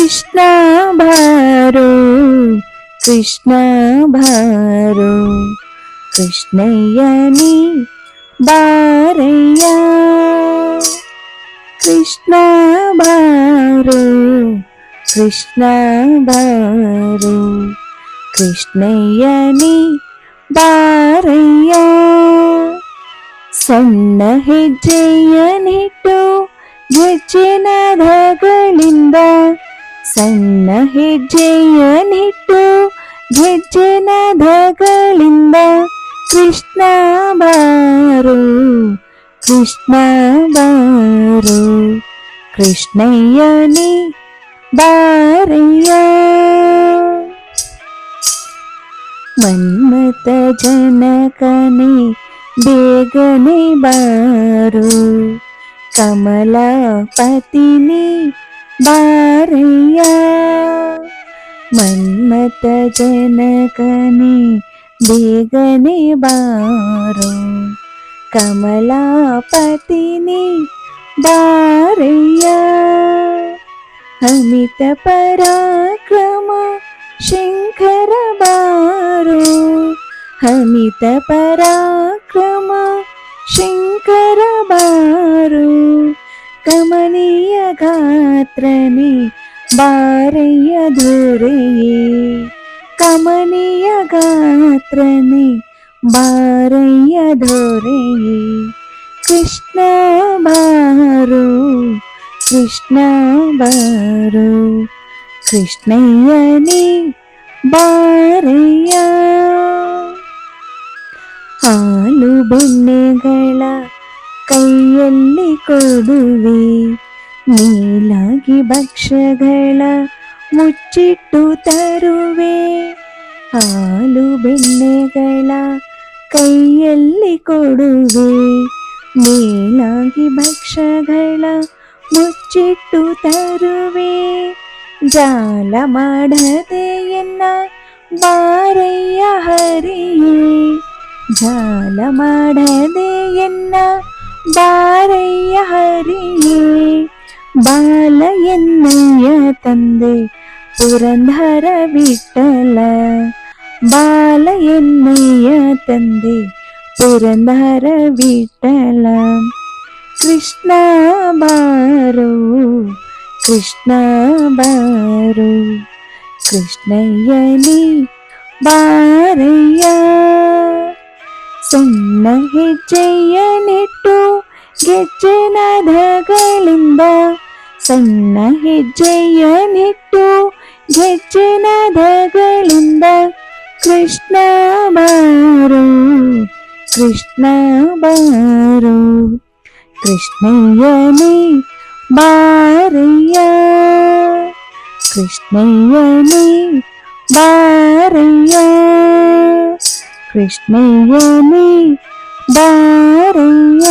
ಕೃಷ್ಣ ಬಾರೋ ಕೃಷ್ಣ ಬಾರೋ ಕೃಷ್ಣಯ್ಯನಿ ಬಾರಯ್ಯ ಕೃಷ್ಣ ಬಾರೋ ಕೃಷ್ಣ ಬಾರೋ ಕೃಷ್ಣಯ್ಯನಿ ಬಾರಯ್ಯ ಸಣ್ಣ ಹೆಜ್ಜೆಯನ್ನಿಟ್ಟು ಗೆಜ್ಜೆನಾದಗಳಿಂದ ಸಣ್ಣ ಹೆಜ್ಜೆಯನ್ನಿಟ್ಟು ಗೆಜ್ಜೆನಾದಗಳಿಂದ ಕೃಷ್ಣ ಬಾರೋ ಕೃಷ್ಣ ಬಾರೋ ಕೃಷ್ಣಯ್ಯನಿ ಬಾರಯ್ಯ ಮನ್ಮಥ ಜನಕನೇ ಬೇಗನೆ ಬಾರೋ ಕಮಲಾಪತಿನಿ ಬಾರಯ್ಯ ಮನ್ಮಥ ಜನಕನೇ ಬೇಗನೆ ಬಾರೋ ಕಮಲಾಪತಿನಿ ಬಾರಯ್ಯ ಅಮಿತ ಪರಾಕ್ರಮ ಶಂಕರ ಬಾರೋ ಅಮಿತ ಪರಾಕ್ರಮ ಶಂಕರ ಬಾರೋ ಕಮನೀಯ ಗಾತ್ರನೇ ಬಾರಯ್ಯ ದೊರೆಯೇ ಕಮನೀಯ ಗಾತ್ರನೇ ಬಾರಯ್ಯ ದೊರೆಯೇ ಕೃಷ್ಣ ಬಾರೋ ಕೃಷ್ಣ ಬಾರೋ ಕೃಷ್ಣಯ್ಯನಿ ಬಾರಯ್ಯ ಹಾಲು ಬೆಣ್ಣೆಗಳ ಕೈಯಲ್ಲಿ ಕೊಡುವೆ ನೀಲಾಗಿ ಭಕ್ಷ್ಯಗಳ ಮುಚ್ಚಿಟ್ಟು ತರುವೆ ಹಾಲು ಬೆಣ್ಣೆಗಳ ಕೈಯಲ್ಲಿ ಕೊಡುವೆ ನೀಲಾಗಿ ಭಕ್ಷ್ಯಗಳ ಮುಚ್ಚಿಟ್ಟು ತರುವೆ ಜಾಲ ಮಾಡದೆ ಎನ್ನ ಬಾರಯ್ಯ ಹರಿಯೇ ಜಾಲ ಮಾಡದೆ ಎನ್ನ ಬಾರಯ್ಯ ಹರಿಯೇ ಬಾಲ ಎನ್ನಯ್ಯ ತಂದೆ ಪುರಂದರ ವಿಠಲ ಬಾಲ ಎನ್ನಯ್ಯ ತಂದೆ ಪುರಂದರ ವಿಠಲ ಕೃಷ್ಣ ಬಾರೋ ಕೃಷ್ಣ ಬಾರೋ ಕೃಷ್ಣಯ್ಯನಿ ಬಾರಯ್ಯ ಸಣ್ಣ ಹೆಜ್ಜೆಯನ್ನಿಟ್ಟು ಗೆಜ್ಜೆನಾದಗಳಿಂದ ಸಣ್ಣ ಹೆಜ್ಜೆಯನ್ನಿಟ್ಟು ಗೆಜ್ಜೆನಾದಗಳಿಂದ ಕೃಷ್ಣ ಬಾರೋ ಕೃಷ್ಣ ಬಾರೋ ಕೃಷ್ಣಯ್ಯನಿ ಬಾರಯ್ಯ ಕೃಷ್ಣಯ್ಯನಿ ಬಾರಯ್ಯ ಕೃಷ್ಣಯ್ಯನಿ ಬಾರಯ್ಯ